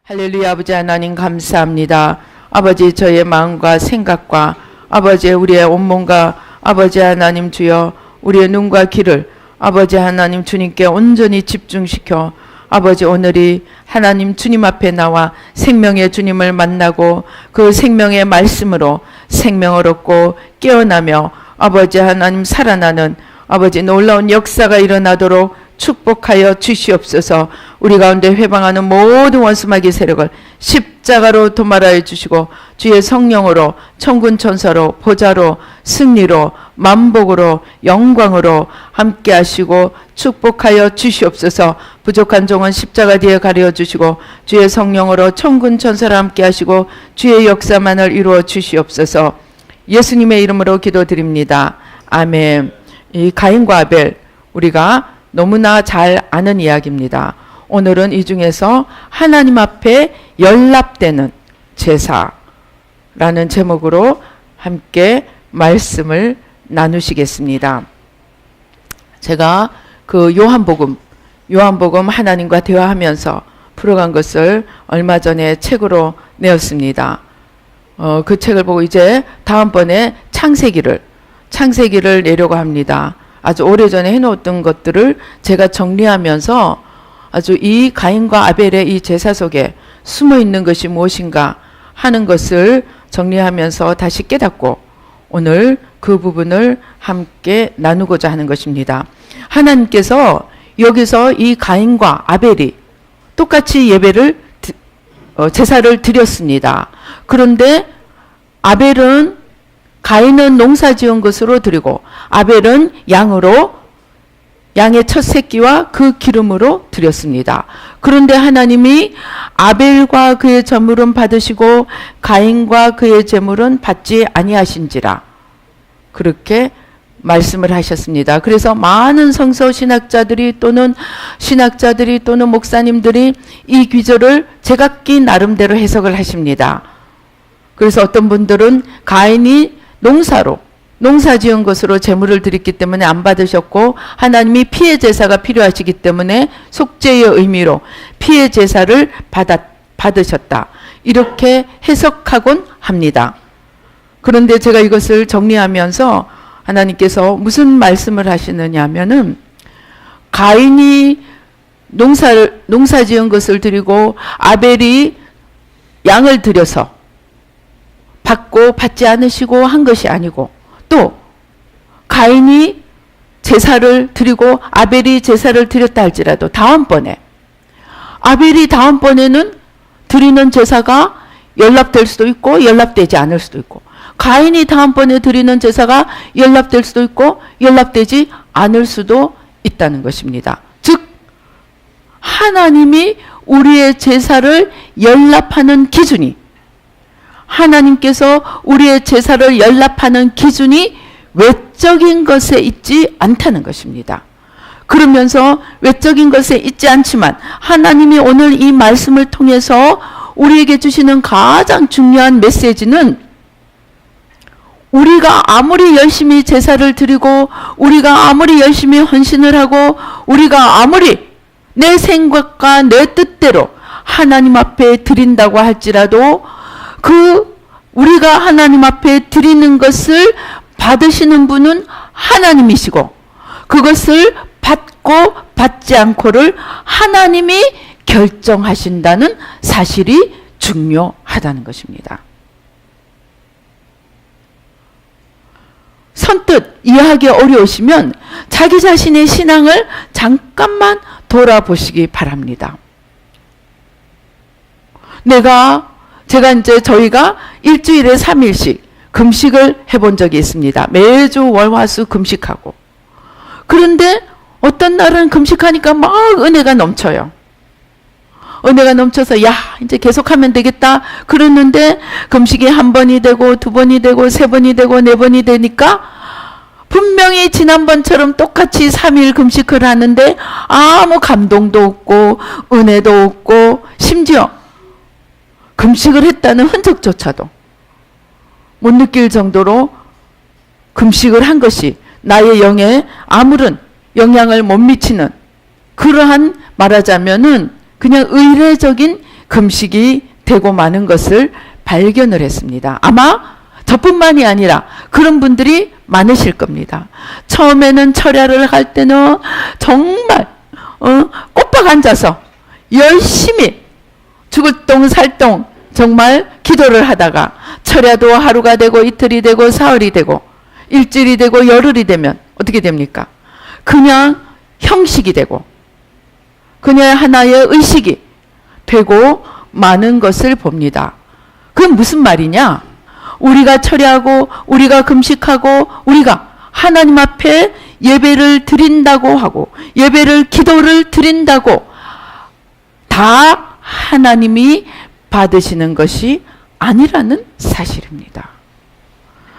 할렐루야. 아버지 하나님 감사합니다. 아버지 저의 마음과 생각과 아버지 우리의 온몸과 아버지 하나님 주여 우리의 눈과 귀를 아버지 하나님 주님께 온전히 집중시켜 아버지 오늘이 하나님 주님 앞에 나와 생명의 주님을 만나고 그 생명의 말씀으로 생명을 얻고 깨어나며 아버지 하나님 살아나는 아버지 놀라운 역사가 일어나도록 축복하여 주시옵소서. 우리 가운데 회방하는 모든 원수마귀 세력을 십자가로 도말하여 주시고 주의 성령으로 천군 천사로 보좌로 승리로 만복으로 영광으로 함께 하시고 축복하여 주시옵소서. 부족한 종은 십자가 뒤에 가려 주시고 주의 성령으로 천군 천사로 함께 하시고 주의 역사만을 이루어 주시옵소서. 예수님의 이름으로 기도드립니다. 아멘. 이 가인과 아벨 우리가 너무나 잘 아는 이야기입니다. 오늘은 이 중에서 하나님 앞에 연락되는 제사라는 제목으로 함께 말씀을 나누시겠습니다. 제가 그 요한복음 하나님과 대화하면서 풀어간 것을 얼마 전에 책으로 내었습니다. 그 책을 보고 이제 다음번에 창세기를 내려고 합니다. 아주 오래전에 해놓았던 것들을 제가 정리하면서 아주 이 가인과 아벨의 이 제사 속에 숨어있는 것이 무엇인가 하는 것을 정리하면서 다시 깨닫고 오늘 그 부분을 함께 나누고자 하는 것입니다. 하나님께서 여기서 이 가인과 아벨이 똑같이 제사를 드렸습니다. 그런데 가인은 농사 지은 것으로 드리고 아벨은 양의 첫 새끼와 그 기름으로 드렸습니다. 그런데 하나님이 아벨과 그의 제물은 받으시고 가인과 그의 제물은 받지 아니하신지라 그렇게 말씀을 하셨습니다. 그래서 많은 성서 신학자들이 또는 목사님들이 이 귀절을 제각기 나름대로 해석을 하십니다. 그래서 어떤 분들은 가인이 농사 지은 것으로 제물을 드렸기 때문에 안 받으셨고 하나님이 피해 제사가 필요하시기 때문에 속죄의 의미로 피해 제사를 받으셨다. 이렇게 해석하곤 합니다. 그런데 제가 이것을 정리하면서 하나님께서 무슨 말씀을 하시느냐 하면은 가인이 농사 지은 것을 드리고 아벨이 양을 드려서 받지 않으시고 한 것이 아니고 또 가인이 제사를 드리고 아벨이 제사를 드렸다 할지라도 아벨이 다음번에는 드리는 제사가 연락될 수도 있고 연락되지 않을 수도 있고 가인이 다음번에 드리는 제사가 연락될 수도 있고 연락되지 않을 수도 있다는 것입니다. 즉 하나님이 우리의 제사를 연락하는 기준이 하나님께서 우리의 제사를 연락하는 기준이 외적인 것에 있지 않다는 것입니다. 그러면서 외적인 것에 있지 않지만 하나님이 오늘 이 말씀을 통해서 우리에게 주시는 가장 중요한 메시지는 우리가 아무리 열심히 제사를 드리고 우리가 아무리 열심히 헌신을 하고 우리가 아무리 내 생각과 내 뜻대로 하나님 앞에 드린다고 할지라도 우리가 하나님 앞에 드리는 것을 받으시는 분은 하나님이시고 그것을 받고 받지 않고를 하나님이 결정하신다는 사실이 중요하다는 것입니다. 선뜻 이해하기 어려우시면 자기 자신의 신앙을 잠깐만 돌아보시기 바랍니다. 저희가 일주일에 3일씩 금식을 해본 적이 있습니다. 매주 월화수 금식하고. 그런데 어떤 날은 금식하니까 막 은혜가 넘쳐요. 은혜가 넘쳐서 이제 계속하면 되겠다 그랬는데 금식이 1번이 되고 2번이 되고 3번이 되고 4번이 되니까 분명히 지난번처럼 똑같이 3일 금식을 하는데 아무 감동도 없고 은혜도 없고 심지어 금식을 했다는 흔적조차도 못 느낄 정도로 금식을 한 것이 나의 영에 아무런 영향을 못 미치는 그러한 말하자면은 그냥 의례적인 금식이 되고 마는 것을 발견을 했습니다. 아마 저뿐만이 아니라 그런 분들이 많으실 겁니다. 처음에는 철야를 할 때는 정말 꼬박 앉아서 열심히 죽을 똥 살똥 정말 기도를 하다가 철야도 하루가 되고 이틀이 되고 사흘이 되고 일주일이 되고 열흘이 되면 어떻게 됩니까? 그냥 형식이 되고 그냥 하나의 의식이 되고 마는 것을 봅니다. 그건 무슨 말이냐? 우리가 철야하고 우리가 금식하고 우리가 하나님 앞에 예배를 드린다고 하고 예배를 기도를 드린다고 다 하나님이 받으시는 것이 아니라는 사실입니다.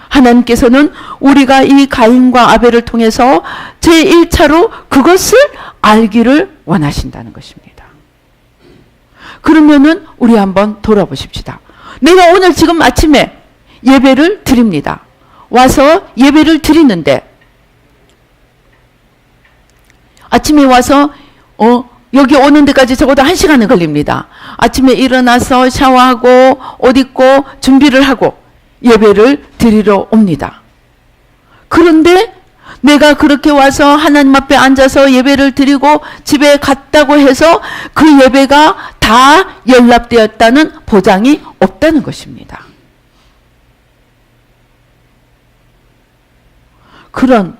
하나님께서는 우리가 이 가인과 아벨을 통해서 제1차로 그것을 알기를 원하신다는 것입니다. 그러면은 우리 한번 돌아보십시다. 내가 오늘 지금 아침에 예배를 드립니다. 와서 예배를 드리는데 아침에 와서 여기 오는 데까지 적어도 1시간은 걸립니다. 아침에 일어나서 샤워하고 옷 입고 준비를 하고 예배를 드리러 옵니다. 그런데 내가 그렇게 와서 하나님 앞에 앉아서 예배를 드리고 집에 갔다고 해서 그 예배가 다 연락되었다는 보장이 없다는 것입니다. 그런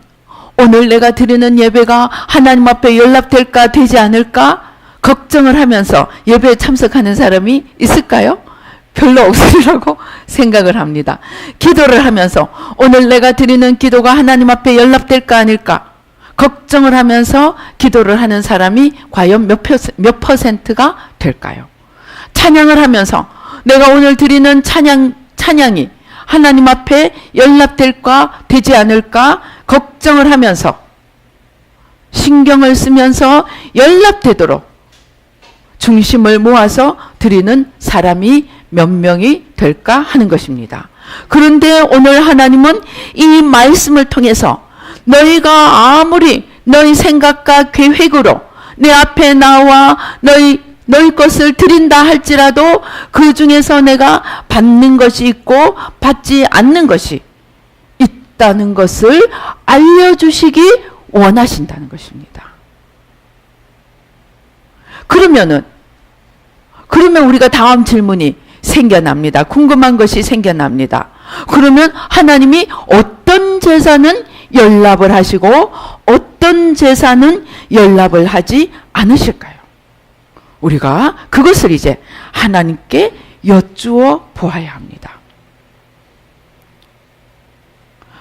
오늘 내가 드리는 예배가 하나님 앞에 연락될까 되지 않을까 걱정을 하면서 예배에 참석하는 사람이 있을까요? 별로 없으리라고 생각을 합니다. 기도를 하면서 오늘 내가 드리는 기도가 하나님 앞에 연락될까 아닐까 걱정을 하면서 기도를 하는 사람이 과연 몇 퍼센트가 될까요? 찬양을 하면서 내가 오늘 드리는 찬양이 하나님 앞에 연락될까 되지 않을까 걱정을 하면서 신경을 쓰면서 연락되도록 중심을 모아서 드리는 사람이 몇 명이 될까 하는 것입니다. 그런데 오늘 하나님은 이 말씀을 통해서 너희가 아무리 너희 생각과 계획으로 내 앞에 나와 너희 것을 드린다 할지라도 그 중에서 내가 받는 것이 있고 받지 않는 것이 있다는 것을 알려주시기 원하신다는 것입니다. 그러면 우리가 다음 질문이 생겨납니다. 궁금한 것이 생겨납니다. 그러면 하나님이 어떤 제사는 연락을 하시고 어떤 제사는 연락을 하지 않으실까요? 우리가 그것을 이제 하나님께 여쭈어 보아야 합니다.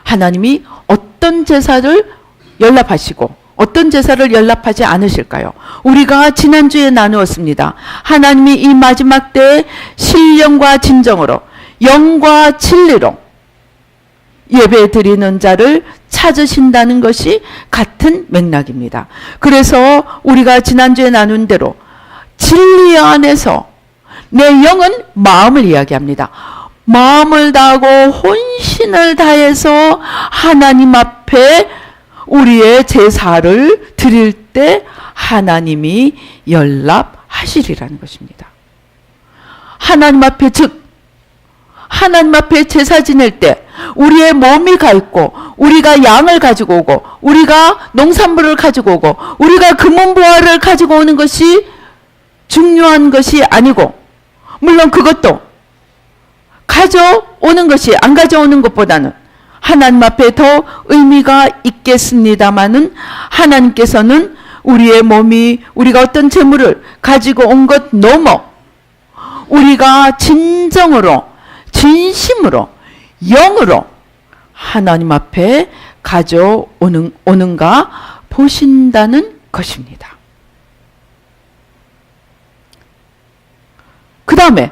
하나님이 어떤 제사를 연락하시고 어떤 제사를 연락하지 않으실까요? 우리가 지난주에 나누었습니다. 하나님이 이 마지막 때에 신령과 진정으로 영과 진리로 예배 드리는 자를 찾으신다는 것이 같은 맥락입니다. 그래서 우리가 지난주에 나눈 대로 진리 안에서 내 영은 마음을 이야기합니다. 마음을 다하고 혼신을 다해서 하나님 앞에 우리의 제사를 드릴 때 하나님이 연락하시리라는 것입니다. 하나님 앞에 하나님 앞에 제사 지낼 때 우리의 몸이 가 있고 우리가 양을 가지고 오고 우리가 농산물을 가지고 오고 우리가 금은보화를 가지고 오는 것이 중요한 것이 아니고 물론 그것도 가져오는 것이 안 가져오는 것보다는 하나님 앞에 더 의미가 있겠습니다마는 하나님께서는 우리의 몸이 우리가 어떤 재물을 가지고 온 것 넘어 우리가 진정으로 진심으로 영으로 하나님 앞에 가져오는가 보신다는 것입니다. 그 다음에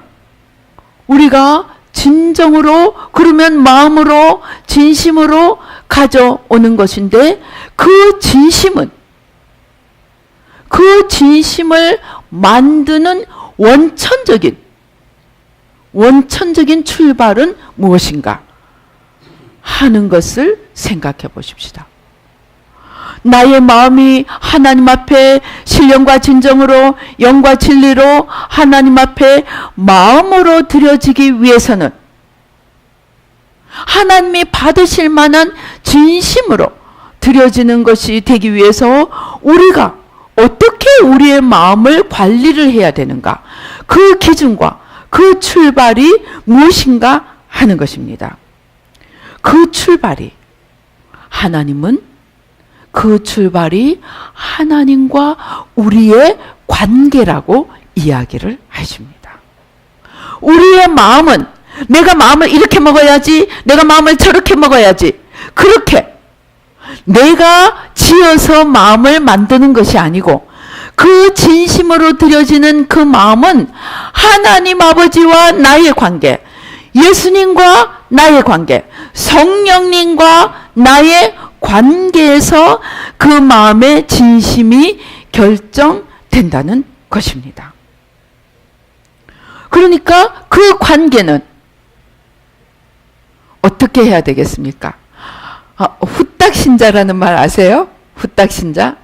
우리가 진정으로 그러면 마음으로 진심으로 가져오는 것인데 그 진심을 만드는 원천적인 출발은 무엇인가 하는 것을 생각해 보십시다. 나의 마음이 하나님 앞에 신령과 진정으로 영과 진리로 하나님 앞에 마음으로 드려지기 위해서는 하나님이 받으실 만한 진심으로 드려지는 것이 되기 위해서 우리가 어떻게 우리의 마음을 관리를 해야 되는가, 그 기준과 그 출발이 무엇인가 하는 것입니다. 그 출발이 하나님은 그 출발이 하나님과 우리의 관계라고 이야기를 하십니다. 우리의 마음은 내가 마음을 이렇게 먹어야지, 내가 마음을 저렇게 먹어야지, 그렇게 내가 지어서 마음을 만드는 것이 아니고 그 진심으로 드려지는 그 마음은 하나님 아버지와 나의 관계, 예수님과 나의 관계, 성령님과 나의 관계에서 그 마음의 진심이 결정된다는 것입니다. 그러니까 그 관계는 어떻게 해야 되겠습니까? 후딱신자라는 말 아세요? 후딱신자?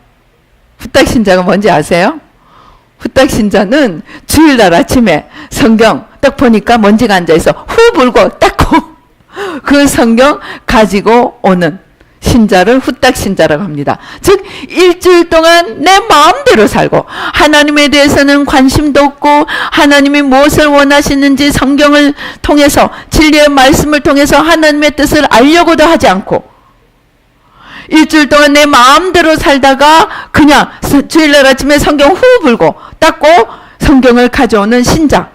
후딱신자가 뭔지 아세요? 후딱신자는 주일날 아침에 성경 딱 보니까 먼지가 앉아있어. 후 불고 닦고 그 성경 가지고 오는 신자를 후딱신자라고 합니다. 즉 일주일 동안 내 마음대로 살고 하나님에 대해서는 관심도 없고 하나님이 무엇을 원하시는지 성경을 통해서 진리의 말씀을 통해서 하나님의 뜻을 알려고도 하지 않고 일주일 동안 내 마음대로 살다가 그냥 주일날 아침에 성경 후 불고 닦고 성경을 가져오는 신자,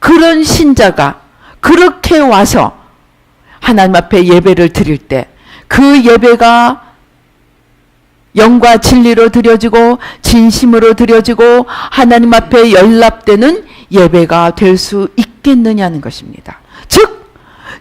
그런 신자가 그렇게 와서 하나님 앞에 예배를 드릴 때 그 예배가 영과 진리로 드려지고 진심으로 드려지고 하나님 앞에 연락되는 예배가 될 수 있겠느냐는 것입니다. 즉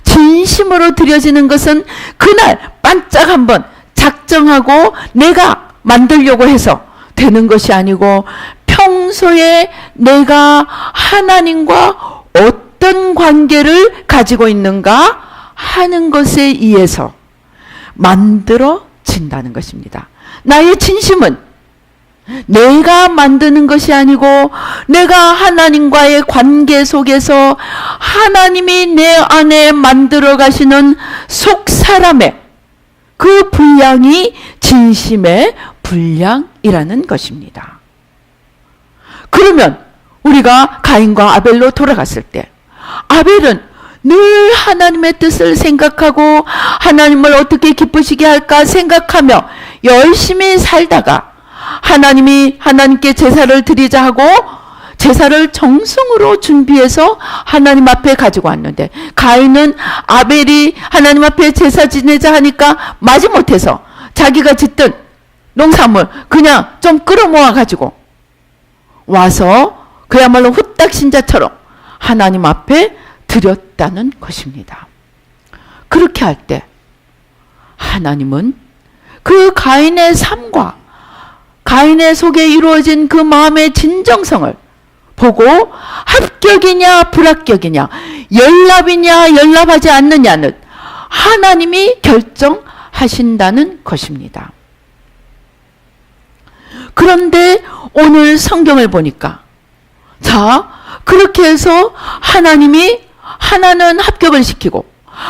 진심으로 드려지는 것은 그날 반짝 한번 작정하고 내가 만들려고 해서 되는 것이 아니고 평소에 내가 하나님과 어떤 관계를 가지고 있는가 하는 것에 의해서 만들어진다는 것입니다. 나의 진심은 내가 만드는 것이 아니고 내가 하나님과의 관계 속에서 하나님이 내 안에 만들어 가시는 속 사람의 그 분량이 진심의 분량이라는 것입니다. 그러면 우리가 가인과 아벨로 돌아갔을 때 아벨은 늘 하나님의 뜻을 생각하고 하나님을 어떻게 기쁘시게 할까 생각하며 열심히 살다가 하나님이 하나님께 제사를 드리자 하고 제사를 정성으로 준비해서 하나님 앞에 가지고 왔는데 가인은 아벨이 하나님 앞에 제사 지내자 하니까 마지못해서 자기가 짓던 농산물 그냥 좀 끌어모아 가지고 와서 그야말로 후딱신자처럼 하나님 앞에 드렸다는 것입니다. 그렇게 할 때 하나님은 그 가인의 삶과 가인의 속에 이루어진 그 마음의 진정성을 보고 합격이냐 불합격이냐 연락이냐 연락하지 않느냐는 하나님이 결정하신다는 것입니다. 그런데 오늘 성경을 보니까 자 그렇게 해서 하나님이 하나는 합격을 시키고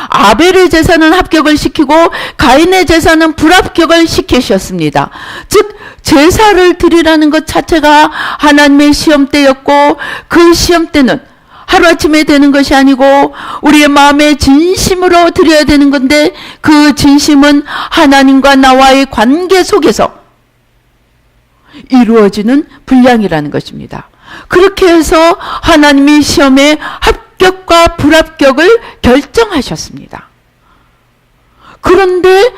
아벨의 제사는 합격을 시키고 가인의 제사는 불합격을 시키셨습니다. 즉 제사를 드리라는 것 자체가 하나님의 시험대였고 그 시험대는 하루아침에 되는 것이 아니고 우리의 마음의 진심으로 드려야 되는 건데 그 진심은 하나님과 나와의 관계 속에서 이루어지는 분량이라는 것입니다. 그렇게 해서 하나님이 시험의 합격과 불합격을 결정하셨습니다. 그런데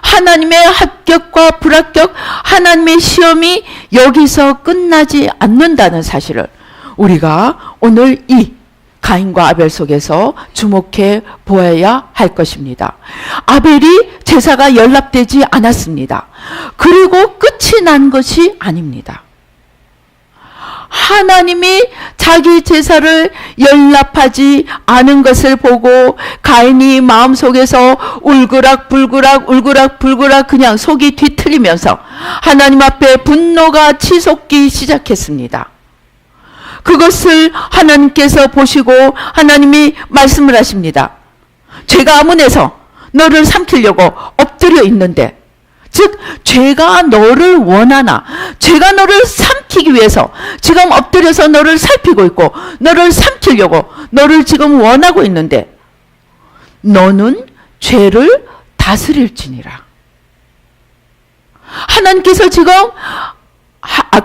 하나님의 합격과 불합격, 하나님의 시험이 여기서 끝나지 않는다는 사실을 우리가 오늘 이 가인과 아벨 속에서 주목해 보아야 할 것입니다. 아벨이 제사가 연락되지 않았습니다. 그리고 끝이 난 것이 아닙니다. 하나님이 자기 제사를 연락하지 않은 것을 보고 가인이 마음속에서 울그락불그락 그냥 속이 뒤틀리면서 하나님 앞에 분노가 치솟기 시작했습니다. 그것을 하나님께서 보시고 하나님이 말씀을 하십니다. 죄가 아문에서 너를 삼키려고 엎드려 있는데, 즉 죄가 너를 원하나 죄가 너를 삼키기 위해서 지금 엎드려서 너를 살피고 있고 너를 삼키려고 너를 지금 원하고 있는데 너는 죄를 다스릴지니라. 하나님께서 지금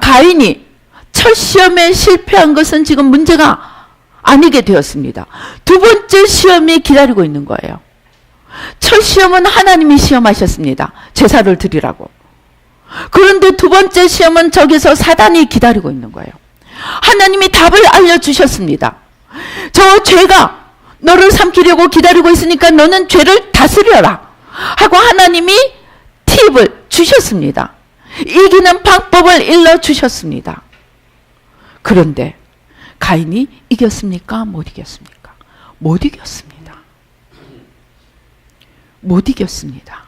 가인이 첫 시험에 실패한 것은 지금 문제가 아니게 되었습니다. 두 번째 시험이 기다리고 있는 거예요. 첫 시험은 하나님이 시험하셨습니다. 제사를 드리라고. 그런데 두 번째 시험은 저기서 사단이 기다리고 있는 거예요. 하나님이 답을 알려주셨습니다. 저 죄가 너를 삼키려고 기다리고 있으니까 너는 죄를 다스려라 하고 하나님이 팁을 주셨습니다. 이기는 방법을 일러주셨습니다. 그런데 가인이 이겼습니까? 못 이겼습니까? 못 이겼습니다. 못 이겼습니다.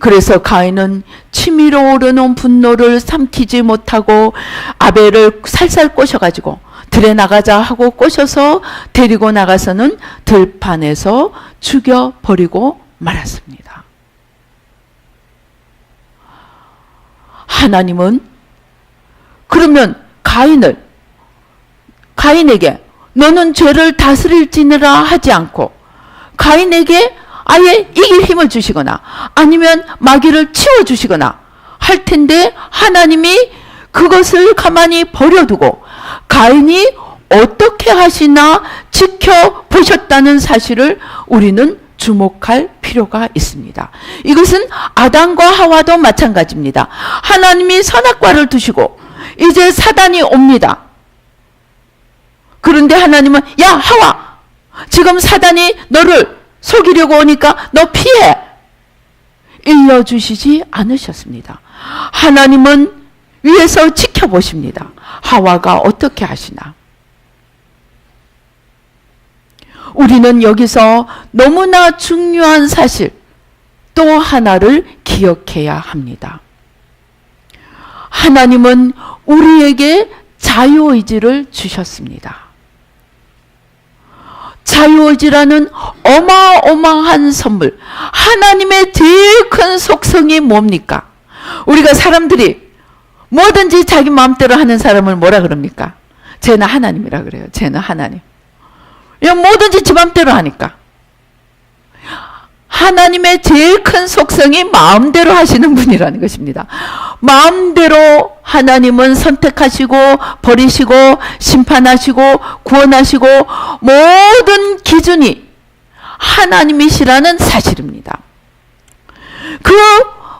그래서 가인은 치밀어 오르는 분노를 삼키지 못하고 아벨을 살살 꼬셔가지고 들에 나가자 하고 꼬셔서 데리고 나가서는 들판에서 죽여버리고 말았습니다. 하나님은 그러면 가인에게 너는 죄를 다스릴지니라 하지 않고 가인에게 아예 이길 힘을 주시거나 아니면 마귀를 치워주시거나 할 텐데 하나님이 그것을 가만히 버려두고 가인이 어떻게 하시나 지켜보셨다는 사실을 우리는 주목할 필요가 있습니다. 이것은 아담과 하와도 마찬가지입니다. 하나님이 선악과를 두시고 이제 사단이 옵니다. 그런데 하나님은 야 하와, 지금 사단이 너를 속이려고 오니까 너 피해, 일러주시지 않으셨습니다. 하나님은 위에서 지켜보십니다. 하와가 어떻게 하시나. 우리는 여기서 너무나 중요한 사실 또 하나를 기억해야 합니다. 하나님은 우리에게 자유의지를 주셨습니다. 자유의지라는 어마어마한 선물, 하나님의 제일 큰 속성이 뭡니까? 우리가 사람들이 뭐든지 자기 마음대로 하는 사람을 뭐라 그럽니까? 쟤는 하나님이라 그래요. 쟤는 하나님. 뭐든지 지 마음대로 하니까. 하나님의 제일 큰 속성이 마음대로 하시는 분이라는 것입니다. 마음대로 하나님은 선택하시고 버리시고 심판하시고 구원하시고 모든 기준이 하나님이시라는 사실입니다. 그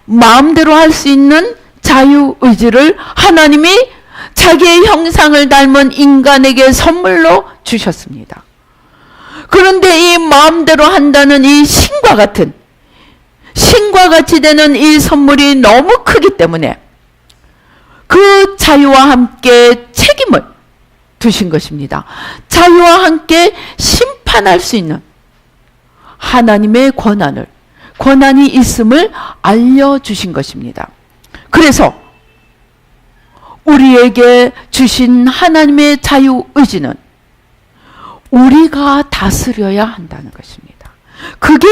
마음대로 할 수 있는 자유의지를 하나님이 자기의 형상을 닮은 인간에게 선물로 주셨습니다. 그런데 이 마음대로 한다는 이 신과 같이 되는 이 선물이 너무 크기 때문에 그 자유와 함께 책임을 두신 것입니다. 자유와 함께 심판할 수 있는 하나님의 권한이 있음을 알려주신 것입니다. 그래서 우리에게 주신 하나님의 자유의지는 우리가 다스려야 한다는 것입니다. 그게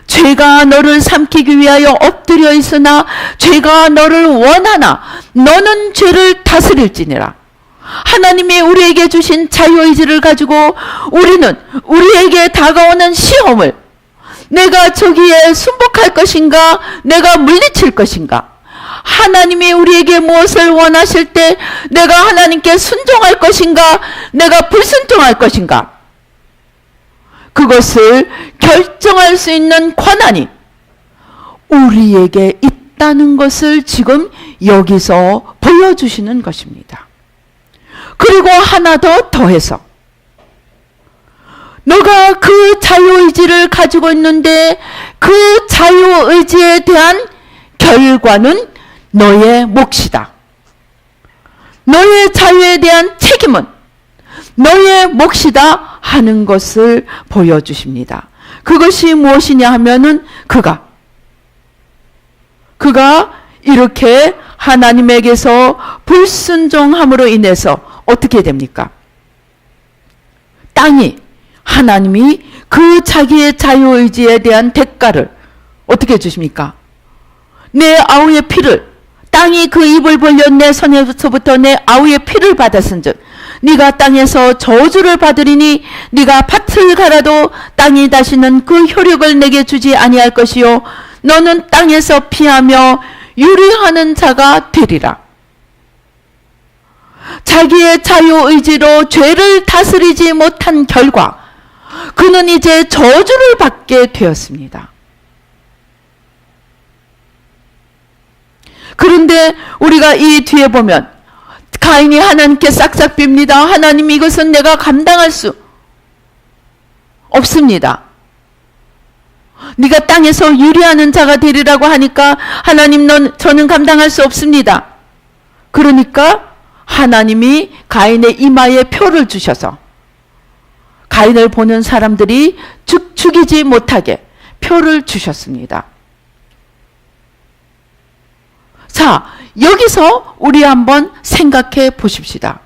죄가 너를 삼키기 위하여 엎드려 있으나 죄가 너를 원하나 너는 죄를 다스릴지니라. 하나님이 우리에게 주신 자유의지를 가지고 우리는 우리에게 다가오는 시험을 내가 저기에 순복할 것인가, 내가 물리칠 것인가, 하나님이 우리에게 무엇을 원하실 때 내가 하나님께 순종할 것인가, 내가 불순종할 것인가, 그것을 결정할 수 있는 권한이 우리에게 있다는 것을 지금 여기서 보여주시는 것입니다. 그리고 하나 더 더해서 너가 그 자유의지를 가지고 있는데 그 자유의지에 대한 결과는 너의 몫이다. 너의 자유에 대한 책임은 너의 몫이다 하는 것을 보여주십니다. 그것이 무엇이냐 하면은 그가 이렇게 하나님에게서 불순종함으로 인해서 어떻게 됩니까? 땅이, 하나님이 그 자기의 자유의지에 대한 대가를 어떻게 해주십니까? 내 아우의 피를, 땅이 그 입을 벌려 내 손에서부터 내 아우의 피를 받았은즉 네가 땅에서 저주를 받으리니 네가 밭을 갈아도 땅이 다시는 그 효력을 내게 주지 아니할 것이요 너는 땅에서 피하며 유리하는 자가 되리라. 자기의 자유의지로 죄를 다스리지 못한 결과 그는 이제 저주를 받게 되었습니다. 그런데 우리가 이 뒤에 보면 가인이 하나님께 싹싹 빕니다. 하나님, 이것은 내가 감당할 수 없습니다. 네가 땅에서 유리하는 자가 되리라고 하니까 하나님, 저는 감당할 수 없습니다. 그러니까 하나님이 가인의 이마에 표를 주셔서 가인을 보는 사람들이 죽이지 못하게 표를 주셨습니다. 자, 여기서 우리 한번 생각해 보십시다.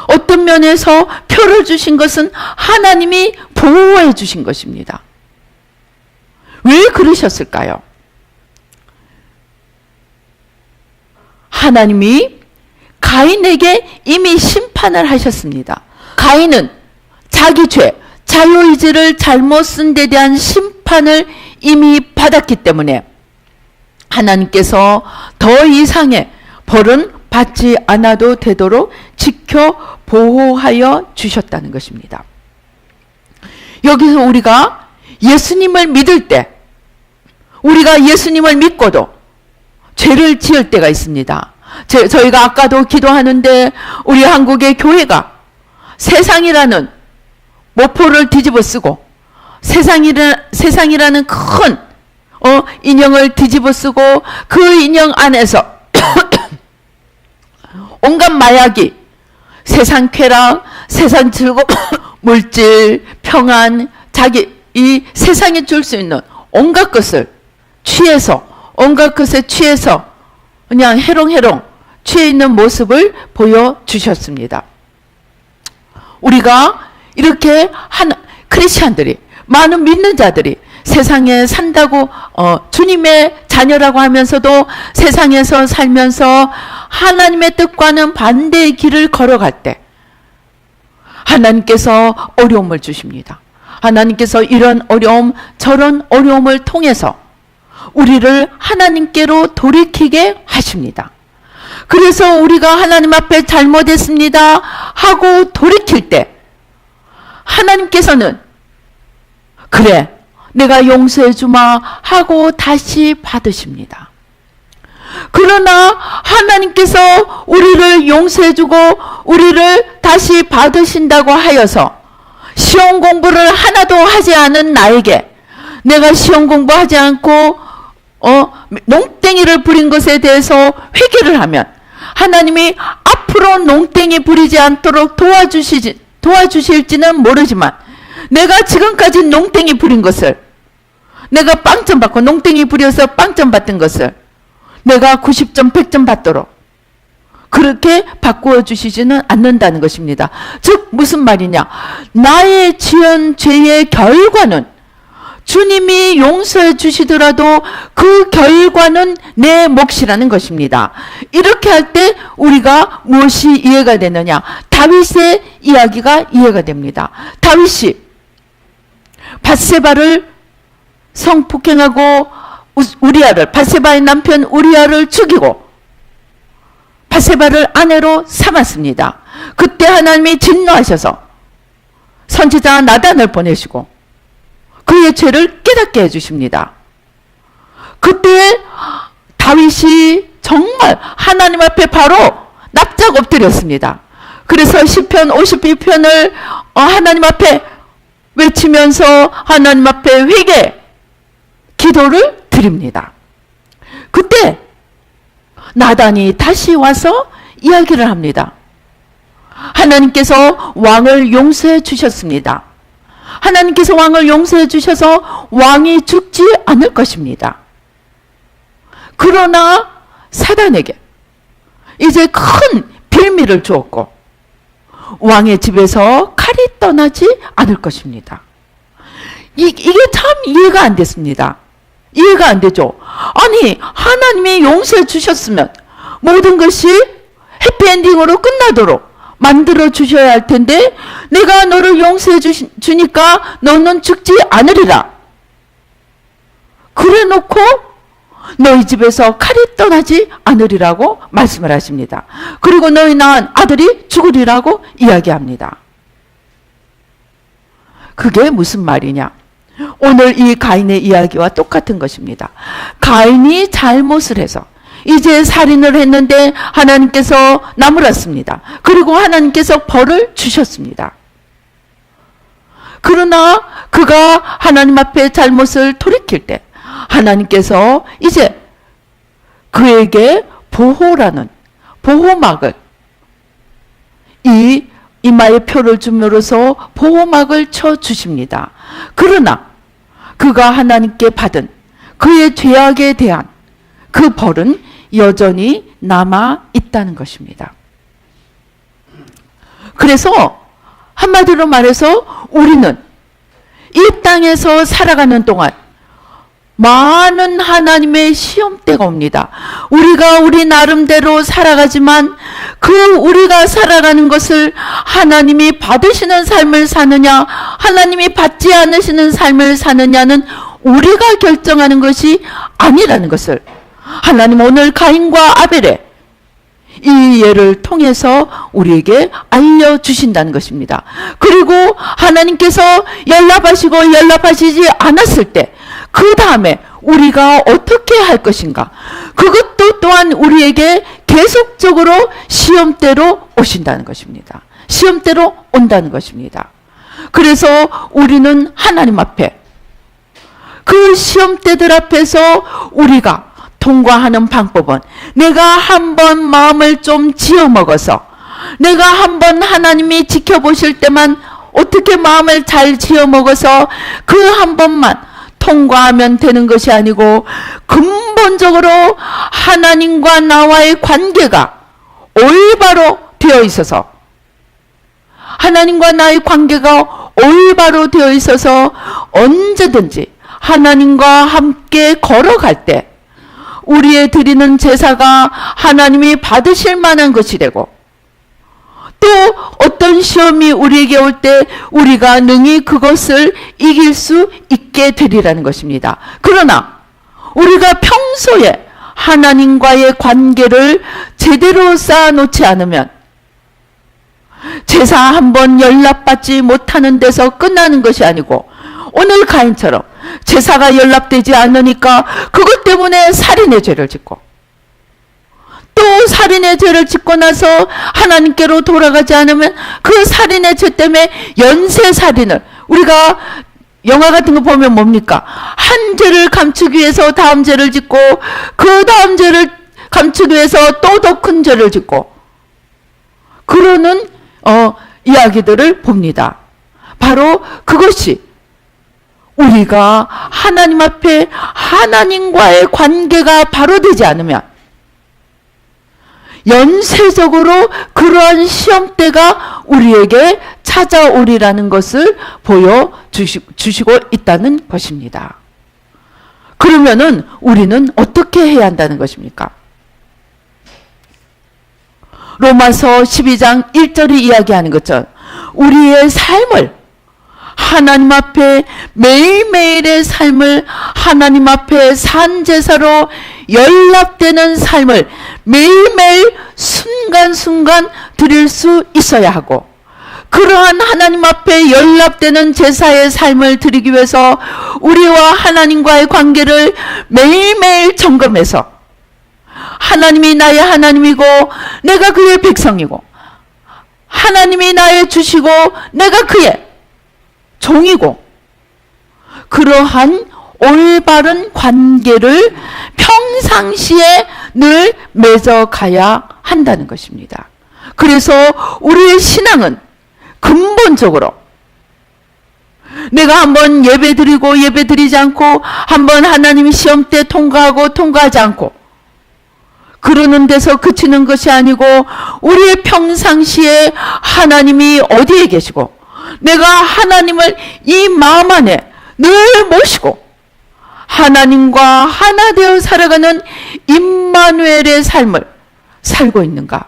어떤 면에서 표를 주신 것은 하나님이 보호해 주신 것입니다. 왜 그러셨을까요? 하나님이 가인에게 이미 심판을 하셨습니다. 가인은 자기 죄, 자유의지를 잘못 쓴 데 대한 심판을 이미 받았기 때문에 하나님께서 더 이상의 벌은 받지 않아도 되도록 지켜 보호하여 주셨다는 것입니다. 여기서 우리가 예수님을 믿을 때, 우리가 예수님을 믿고도 죄를 지을 때가 있습니다. 저희가 아까도 기도하는데 우리 한국의 교회가 세상이라는 모포를 뒤집어 쓰고 세상이라는 큰 인형을 뒤집어 쓰고 그 인형 안에서 온갖 마약이 세상 쾌락, 세상 즐거움, 물질, 평안, 이 세상에 줄 수 있는 온갖 것을 취해서 그냥 해롱해롱 취해 있는 모습을 보여주셨습니다. 우리가 이렇게 크리스찬들이, 많은 믿는 자들이 세상에 산다고 주님의 자녀라고 하면서도 세상에서 살면서 하나님의 뜻과는 반대의 길을 걸어갈 때 하나님께서 어려움을 주십니다. 하나님께서 이런 어려움 저런 어려움을 통해서 우리를 하나님께로 돌이키게 하십니다. 그래서 우리가 하나님 앞에 잘못했습니다 하고 돌이킬 때 하나님께서는 그래 내가 용서해 주마 하고 다시 받으십니다. 그러나 하나님께서 우리를 용서해 주고 우리를 다시 받으신다고 하여서 시험 공부를 하나도 하지 않은 나에게 내가 시험 공부하지 않고 농땡이를 부린 것에 대해서 회개를 하면 하나님이 앞으로 농땡이 부리지 않도록 도와주실지는 모르지만 내가 지금까지 농땡이 부린 것을 내가 빵점 받고 농땡이 부려서 빵점 받던 것을 내가 90점 100점 받도록 그렇게 바꾸어 주시지는 않는다는 것입니다. 즉 무슨 말이냐, 나의 지은 죄의 결과는 주님이 용서해 주시더라도 그 결과는 내 몫이라는 것입니다. 이렇게 할 때 우리가 무엇이 이해가 되느냐, 다윗의 이야기가 이해가 됩니다. 다윗이 밧세바를 성폭행하고 밧세바의 남편 우리아를 죽이고 밧세바를 아내로 삼았습니다. 그때 하나님이 진노하셔서 선지자 나단을 보내시고 그의 죄를 깨닫게 해주십니다. 그때 다윗이 정말 하나님 앞에 바로 납작 엎드렸습니다. 그래서 시편 52편을 하나님 앞에 외치면서 하나님 앞에 회개 기도를 드립니다. 그때 나단이 다시 와서 이야기를 합니다. 하나님께서 왕을 용서해 주셨습니다. 하나님께서 왕을 용서해 주셔서 왕이 죽지 않을 것입니다. 그러나 사단에게 이제 큰 빌미를 주었고 왕의 집에서 칼이 떠나지 않을 것입니다. 이게 참 이해가 안 됐습니다. 이해가 안 되죠. 아니 하나님이 용서해 주셨으면 모든 것이 해피엔딩으로 끝나도록 만들어 주셔야 할 텐데 내가 너를 용서해 주니까 너는 죽지 않으리라. 그래 놓고 너희 집에서 칼이 떠나지 않으리라고 말씀을 하십니다. 그리고 너희 낳은 아들이 죽으리라고 이야기합니다. 그게 무슨 말이냐? 오늘 이 가인의 이야기와 똑같은 것입니다. 가인이 잘못을 해서 이제 살인을 했는데 하나님께서 나무랐습니다. 그리고 하나님께서 벌을 주셨습니다. 그러나 그가 하나님 앞에 잘못을 돌이킬 때 하나님께서 이제 그에게 보호라는 보호막을 이 이마에 표를 줌으로써 보호막을 쳐주십니다. 그러나 그가 하나님께 받은 그의 죄악에 대한 그 벌은 여전히 남아 있다는 것입니다. 그래서 한마디로 말해서 우리는 이 땅에서 살아가는 동안 많은 하나님의 시험대가 옵니다. 우리가 우리 나름대로 살아가지만 그 우리가 살아가는 것을 하나님이 받으시는 삶을 사느냐 하나님이 받지 않으시는 삶을 사느냐는 우리가 결정하는 것이 아니라는 것을 하나님 오늘 가인과 아벨의 이 예를 통해서 우리에게 알려주신다는 것입니다. 그리고 하나님께서 연락하시고 연락하시지 않았을 때 그 다음에 우리가 어떻게 할 것인가, 그것도 또한 우리에게 계속적으로 시험대로 오신다는 것입니다. 시험대로 온다는 것입니다. 그래서 우리는 하나님 앞에 그 시험대들 앞에서 우리가 통과하는 방법은 내가 한번 마음을 좀 지어먹어서 내가 한번 하나님이 지켜보실 때만 어떻게 마음을 잘 지어먹어서 그 한 번만 통과하면 되는 것이 아니고 근본적으로 하나님과 나와의 관계가 올바로 되어 있어서 하나님과 나의 관계가 올바로 되어 있어서 언제든지 하나님과 함께 걸어갈 때 우리의 드리는 제사가 하나님이 받으실 만한 것이 되고 또 어떤 시험이 우리에게 올 때 우리가 능히 그것을 이길 수 있게 되리라는 것입니다. 그러나 우리가 평소에 하나님과의 관계를 제대로 쌓아놓지 않으면 제사 한번 연락받지 못하는 데서 끝나는 것이 아니고 오늘 가인처럼 제사가 연락되지 않으니까 그것 때문에 살인의 죄를 짓고 또 살인의 죄를 짓고 나서 하나님께로 돌아가지 않으면 그 살인의 죄 때문에 연쇄살인을 우리가 영화 같은 거 보면 뭡니까? 한 죄를 감추기 위해서 다음 죄를 짓고 그 다음 죄를 감추기 위해서 또 더 큰 죄를 짓고 그러는 이야기들을 봅니다. 바로 그것이 우리가 하나님 앞에 하나님과의 관계가 바로 되지 않으면 연쇄적으로 그러한 시험대가 우리에게 찾아오리라는 것을 보여주시고 있다는 것입니다. 그러면은 우리는 어떻게 해야 한다는 것입니까? 로마서 12장 1절이 이야기하는 것처럼 우리의 삶을 하나님 앞에 매일매일의 삶을 하나님 앞에 산제사로 연락되는 삶을 매일매일 순간순간 드릴 수 있어야 하고 그러한 하나님 앞에 연락되는 제사의 삶을 드리기 위해서 우리와 하나님과의 관계를 매일매일 점검해서 하나님이 나의 하나님이고 내가 그의 백성이고 하나님이 나의 주시고 내가 그의 종이고 그러한 올바른 관계를 평상시에 늘 맺어가야 한다는 것입니다. 그래서 우리의 신앙은 근본적으로 내가 한번 예배 드리고 예배 드리지 않고, 한번 하나님이 시험 때 통과하고 통과하지 않고 그러는 데서 그치는 것이 아니고, 우리의 평상시에 하나님이 어디에 계시고 내가 하나님을 이 마음 안에 늘 모시고 하나님과 하나 되어 살아가는 임마누엘의 삶을 살고 있는가?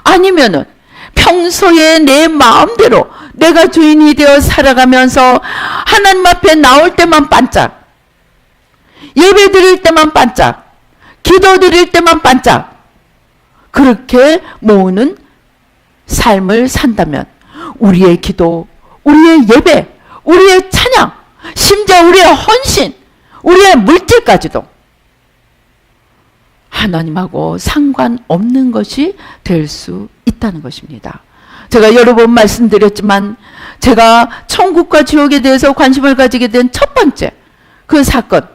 아니면은 평소에 내 마음대로 내가 주인이 되어 살아가면서 하나님 앞에 나올 때만 반짝, 예배 드릴 때만 반짝, 기도 드릴 때만 반짝, 그렇게 모으는 삶을 산다면 우리의 기도, 우리의 예배, 우리의 찬양, 심지어 우리의 헌신, 우리의 물질까지도 하나님하고 상관없는 것이 될 수 있다는 것입니다. 제가 여러 번 말씀드렸지만, 제가 천국과 지옥에 대해서 관심을 가지게 된 첫 번째 그 사건,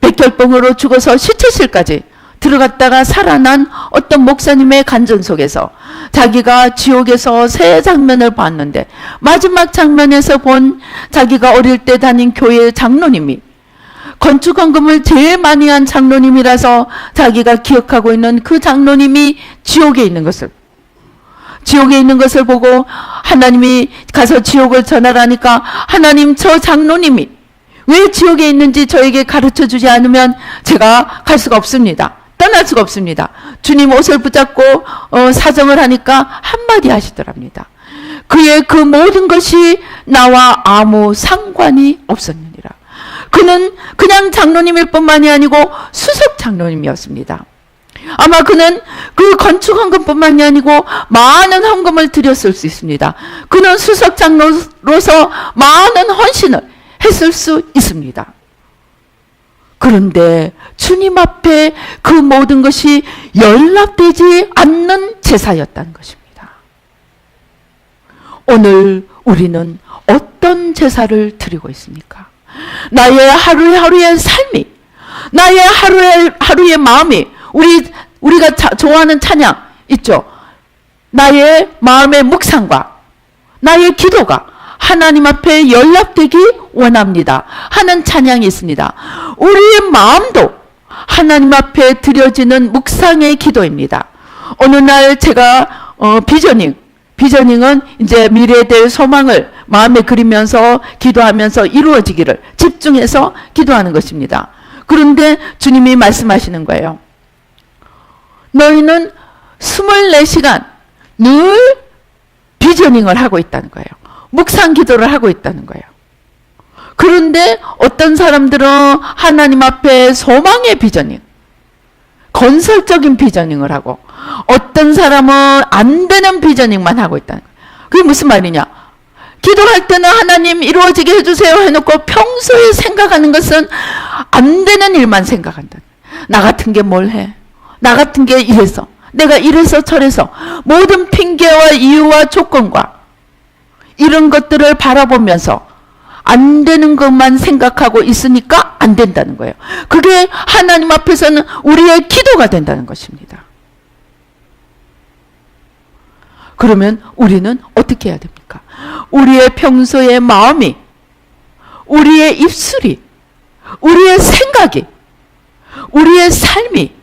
백혈병으로 죽어서 시체실까지 들어갔다가 살아난 어떤 목사님의 간증 속에서 자기가 지옥에서 새 장면을 봤는데, 마지막 장면에서 본 자기가 어릴 때 다닌 교회 장로님이 건축 헌금을 제일 많이 한 장로님이라서 자기가 기억하고 있는 그 장로님이 지옥에 있는 것을 보고 하나님이 가서 지옥을 전하라니까, 하나님, 저 장로님이 왜 지옥에 있는지 저에게 가르쳐 주지 않으면 제가 갈 수가 없습니다. 떠날 수가 없습니다. 주님 옷을 붙잡고 사정을 하니까 한마디 하시더랍니다. 그의 그 모든 것이 나와 아무 상관이 없었느니라. 그는 그냥 장로님일 뿐만이 아니고 수석 장로님이었습니다. 아마 그는 그 건축 헌금뿐만이 아니고 많은 헌금을 드렸을 수 있습니다. 그는 수석 장로로서 많은 헌신을 했을 수 있습니다. 그런데 주님 앞에 그 모든 것이 연락되지 않는 제사였다는 것입니다. 오늘 우리는 어떤 제사를 드리고 있습니까? 나의 하루하루의 삶이, 나의 하루의 마음이, 우리가 좋아하는 찬양 있죠? 나의 마음의 묵상과 나의 기도가 하나님 앞에 연락되기 원합니다 하는 찬양이 있습니다. 우리의 마음도 하나님 앞에 드려지는 묵상의 기도입니다. 어느 날 제가 비저닝은 이제 미래에 대해 소망을 마음에 그리면서 기도하면서 이루어지기를 집중해서 기도하는 것입니다. 그런데 주님이 말씀하시는 거예요. 너희는 24시간 늘 비저닝을 하고 있다는 거예요. 묵상 기도를 하고 있다는 거예요. 그런데 어떤 사람들은 하나님 앞에 소망의 비저닝, 건설적인 비저닝을 하고, 어떤 사람은 안 되는 비저닝만 하고 있다는 거예요. 그게 무슨 말이냐? 기도할 때는 하나님 이루어지게 해주세요 해놓고 평소에 생각하는 것은 안 되는 일만 생각한다. 나 같은 게 뭘 해? 나 같은 게 이래서, 내가 이래서 저래서, 모든 핑계와 이유와 조건과 이런 것들을 바라보면서 안 되는 것만 생각하고 있으니까 안 된다는 거예요. 그게 하나님 앞에서는 우리의 기도가 된다는 것입니다. 그러면 우리는 어떻게 해야 됩니까? 우리의 평소의 마음이, 우리의 입술이, 우리의 생각이, 우리의 삶이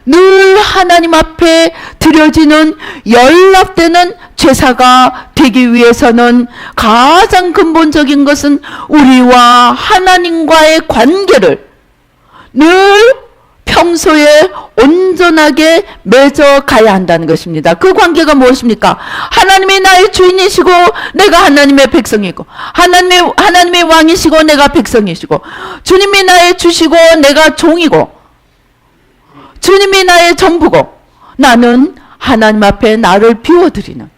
늘 하나님 앞에 드려지는 연락되는 제사가 되기 위해서는 가장 근본적인 것은 우리와 하나님과의 관계를 늘 평소에 온전하게 맺어가야 한다는 것입니다. 그 관계가 무엇입니까? 하나님이 나의 주인이시고 내가 하나님의 백성이고, 하나님의 왕이시고 내가 백성이시고, 주님이 나의 주시고 내가 종이고, 주님이 나의 전부고, 나는 하나님 앞에 나를 비워드리는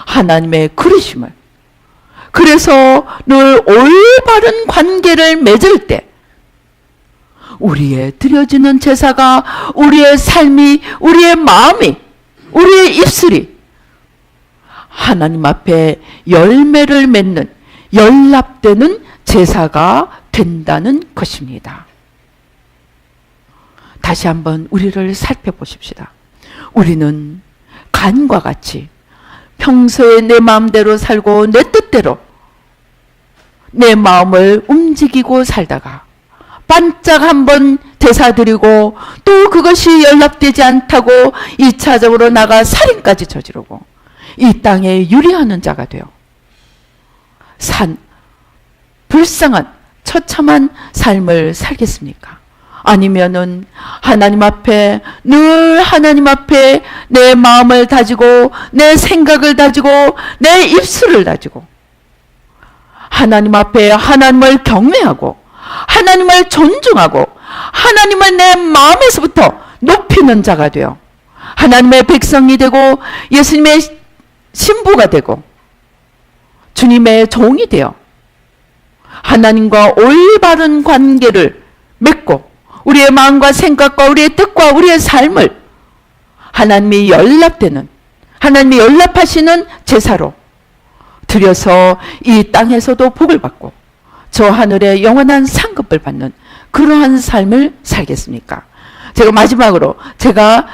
하나님의 그리심을, 그래서 늘 올바른 관계를 맺을 때 우리의 드려지는 제사가, 우리의 삶이, 우리의 마음이, 우리의 입술이 하나님 앞에 열매를 맺는, 연합되는 제사가 된다는 것입니다. 다시 한번 우리를 살펴보십시다. 우리는 간과 같이 평소에 내 마음대로 살고 내 뜻대로 내 마음을 움직이고 살다가 반짝 한번 대사드리고 또 그것이 연락되지 않다고 2차적으로 나가 살인까지 저지르고 이 땅에 유리하는 자가 되어 불쌍한 처참한 삶을 살겠습니까? 아니면은 하나님 앞에 늘 하나님 앞에 내 마음을 다지고 내 생각을 다지고 내 입술을 다지고 하나님 앞에 하나님을 경외하고 하나님을 존중하고 하나님을 내 마음에서부터 높이는 자가 되어 하나님의 백성이 되고 예수님의 신부가 되고 주님의 종이 되어 하나님과 올바른 관계를 맺고 우리의 마음과 생각과 우리의 뜻과 우리의 삶을 하나님이 연락되는 하나님이 연락하시는 제사로 드려서 이 땅에서도 복을 받고 저 하늘의 영원한 상급을 받는 그러한 삶을 살겠습니까? 제가 마지막으로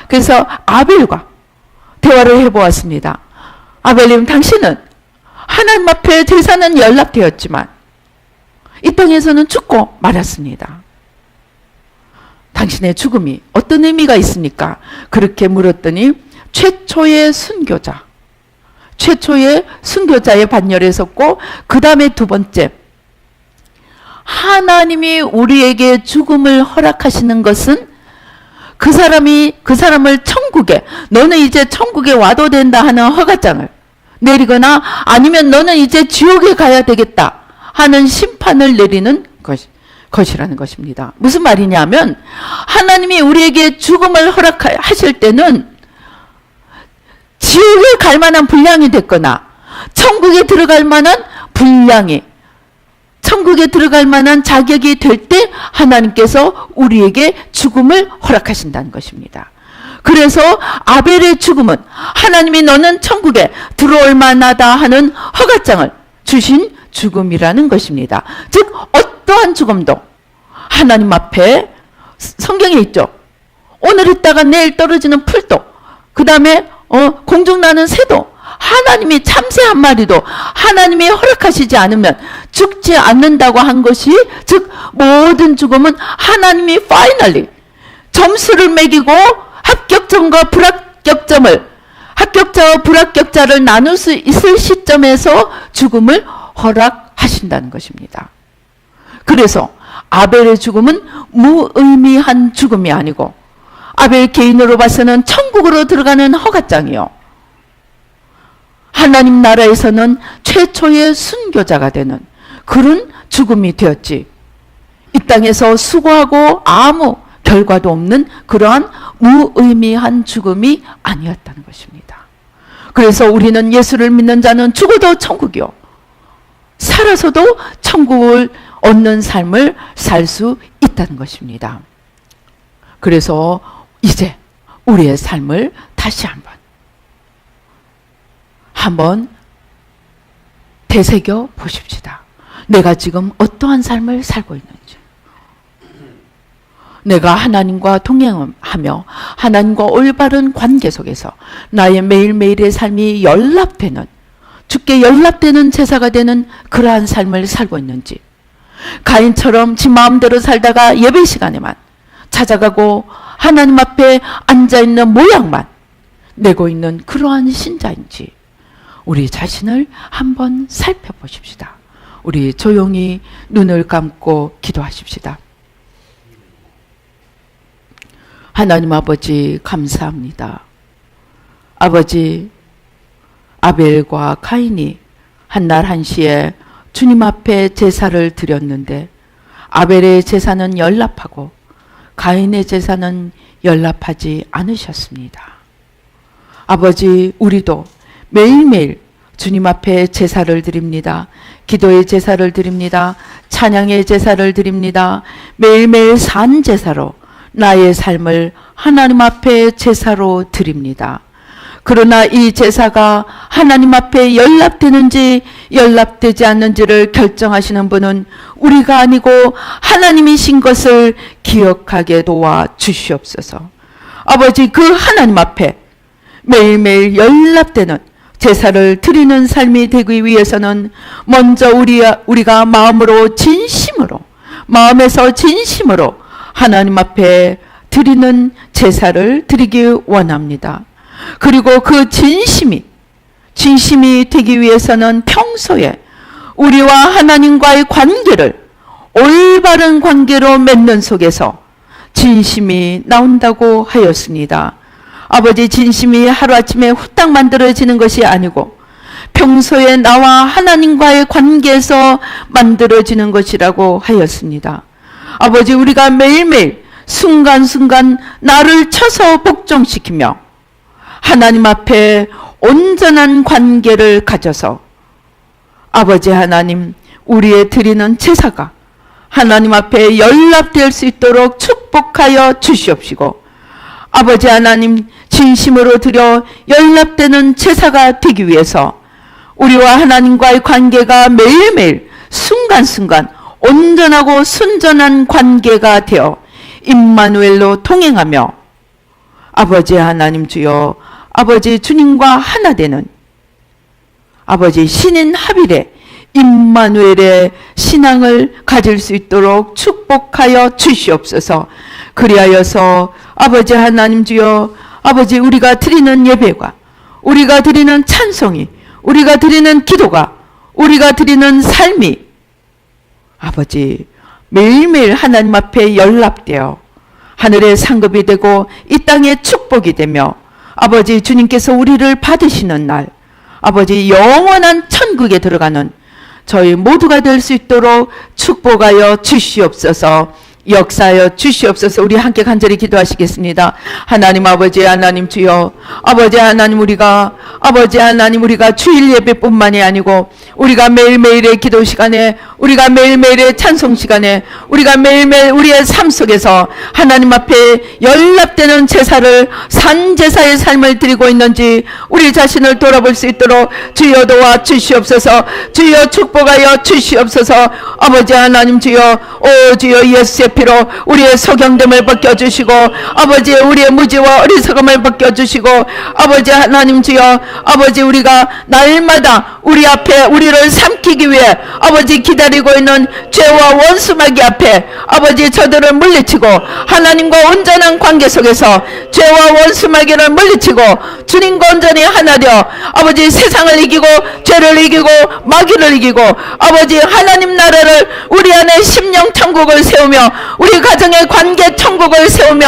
그래서 아벨과 대화를 해보았습니다. 아벨님, 당신은 하나님 앞에 제사는 연락되었지만 이 땅에서는 죽고 말았습니다. 당신의 죽음이 어떤 의미가 있습니까? 그렇게 물었더니 최초의 순교자의 반열에 섰고 그 다음에 두 번째, 하나님이 우리에게 죽음을 허락하시는 것은 그 사람을 천국에, 너는 이제 천국에 와도 된다 하는 허가장을 내리거나 아니면 너는 이제 지옥에 가야 되겠다 하는 심판을 내리는 것이라는 것입니다. 무슨 말이냐면 하나님이 우리에게 죽음을 허락하실 때는 지옥에 갈 만한 분량이 됐거나 천국에 들어갈 만한 분량이, 천국에 들어갈 만한 자격이 될 때 하나님께서 우리에게 죽음을 허락하신다는 것입니다. 그래서 아벨의 죽음은 하나님이 너는 천국에 들어올 만하다 하는 허가장을 주신 죽음이라는 것입니다. 즉 어떠한 죽음도 하나님 앞에, 성경에 있죠. 오늘 있다가 내일 떨어지는 풀도, 그 다음에 공중 나는 새도 하나님이, 참새 한 마리도 하나님이 허락하시지 않으면 죽지 않는다고 한 것이, 즉 모든 죽음은 하나님이 파이널리 점수를 매기고 합격점과 불합격점을, 합격자와 불합격자를 나눌 수 있을 시점에서 죽음을 허락하신다는 것입니다. 그래서 아벨의 죽음은 무의미한 죽음이 아니고 아벨 개인으로 봐서는 천국으로 들어가는 허가장이요, 하나님 나라에서는 최초의 순교자가 되는 그런 죽음이 되었지, 이 땅에서 수고하고 아무 결과도 없는 그러한 무의미한 죽음이 아니었다는 것입니다. 그래서 우리는 예수를 믿는 자는 죽어도 천국이요, 살아서도 천국을 얻는 삶을 살 수 있다는 것입니다. 그래서 이제 우리의 삶을 다시 한번 되새겨 보십시다. 내가 지금 어떠한 삶을 살고 있는지, 내가 하나님과 동행하며 하나님과 올바른 관계 속에서 나의 매일매일의 삶이 연락되는, 주께 연락되는 제사가 되는 그러한 삶을 살고 있는지, 가인처럼 지 마음대로 살다가 예배 시간에만 찾아가고 하나님 앞에 앉아있는 모양만 내고 있는 그러한 신자인지 우리 자신을 한번 살펴보십시다. 우리 조용히 눈을 감고 기도하십시다. 하나님 아버지, 감사합니다. 아버지, 아벨과 가인이 한날 한시에 주님 앞에 제사를 드렸는데 아벨의 제사는 연락하고 가인의 제사는 연락하지 않으셨습니다. 아버지, 우리도 매일매일 주님 앞에 제사를 드립니다. 기도의 제사를 드립니다. 찬양의 제사를 드립니다. 매일매일 산 제사로 나의 삶을 하나님 앞에 제사로 드립니다. 그러나 이 제사가 하나님 앞에 연락되는지 연락되지 않는지를 결정하시는 분은 우리가 아니고 하나님이신 것을 기억하게 도와 주시옵소서. 아버지, 그 하나님 앞에 매일매일 연락되는 제사를 드리는 삶이 되기 위해서는 먼저 우리가 마음에서 진심으로 하나님 앞에 드리는 제사를 드리기 원합니다. 그리고 그 진심이 되기 위해서는 평소에 우리와 하나님과의 관계를 올바른 관계로 맺는 속에서 진심이 나온다고 하였습니다. 아버지, 진심이 하루아침에 후딱 만들어지는 것이 아니고 평소에 나와 하나님과의 관계에서 만들어지는 것이라고 하였습니다. 아버지, 우리가 매일매일 순간순간 나를 쳐서 복종시키며 하나님 앞에 온전한 관계를 가져서 아버지 하나님, 우리의 드리는 제사가 하나님 앞에 연락될 수 있도록 축복하여 주시옵시고, 아버지 하나님, 진심으로 드려 연락되는 제사가 되기 위해서 우리와 하나님과의 관계가 매일매일 순간순간 온전하고 순전한 관계가 되어 임마누엘로 동행하며 아버지 하나님 주여, 아버지 주님과 하나 되는 아버지 신인 합일의 임마누엘의 신앙을 가질 수 있도록 축복하여 주시옵소서. 그리하여서 아버지 하나님 주여, 아버지, 우리가 드리는 예배가, 우리가 드리는 찬송이, 우리가 드리는 기도가, 우리가 드리는 삶이 아버지 매일매일 하나님 앞에 연락되어 하늘의 상급이 되고 이 땅의 축복이 되며 아버지 주님께서 우리를 받으시는 날 아버지 영원한 천국에 들어가는 저희 모두가 될 수 있도록 축복하여 주시옵소서. 역사하여 주시옵소서. 우리 함께 간절히 기도하시겠습니다. 하나님 아버지, 하나님 주여, 아버지 하나님, 우리가 주일 예배뿐만이 아니고 우리가 매일매일의 기도 시간에, 우리가 매일매일의 찬송 시간에, 우리가 매일매일 우리의 삶 속에서 하나님 앞에 연락되는 제사를, 산제사의 삶을 드리고 있는지 우리 자신을 돌아볼 수 있도록 주여 도와 주시옵소서. 주여 축복하여 주시옵소서. 아버지 하나님 주여, 오 주여, 예수의 피로 우리의 소경됨을 벗겨주시고 아버지 우리의 무지와 어리석음을 벗겨주시고 아버지 하나님 주여, 아버지 우리가 날마다 우리 앞에 우리를 삼키기 위해 아버지 기다리고 있는 죄와 원수마귀 앞에 아버지 저들을 물리치고 하나님과 온전한 관계 속에서 죄와 원수마귀를 물리치고 주님과 온전히 하나 되어 아버지 세상을 이기고 죄를 이기고 마귀를 이기고 아버지 하나님 나라를 우리 안에 심령 천국을 세우며 우리 가정의 관계 천국을 세우며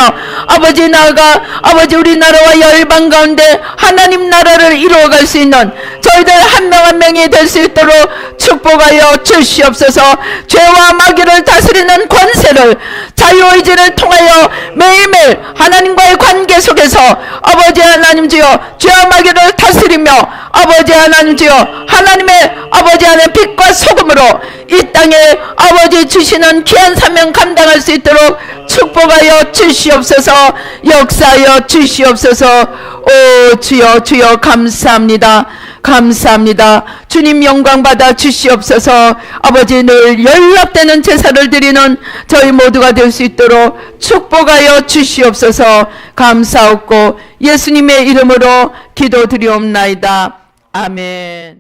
아버지 나아가 아버지 우리나라와 열방 가운데 하나님 나라를 이루어갈 수 있는 저희들 한 명 한 명이 될 수 있도록 축복하여 주시옵소서. 죄와 마귀를 다스리는 권세를 자유의지를 통하여 매일매일 하나님과의 관계 속에서 아버지 하나님 주여 죄와 마귀를 다스리며 아버지 하나님 주여 하나님의 아버지 안에 빛과 소금으로 이 땅에 아버지 주시는 귀한 사명 감당할 수 있도록 축복하여 주시옵소서. 역사하여 주시옵소서. 오 주여, 주여 감사합니다. 감사합니다. 주님 영광 받아 주시옵소서. 아버지 늘 연락되는 제사를 드리는 저희 모두가 될 수 있도록 축복하여 주시옵소서. 감사하옵고 예수님의 이름으로 기도드리옵나이다. 아멘.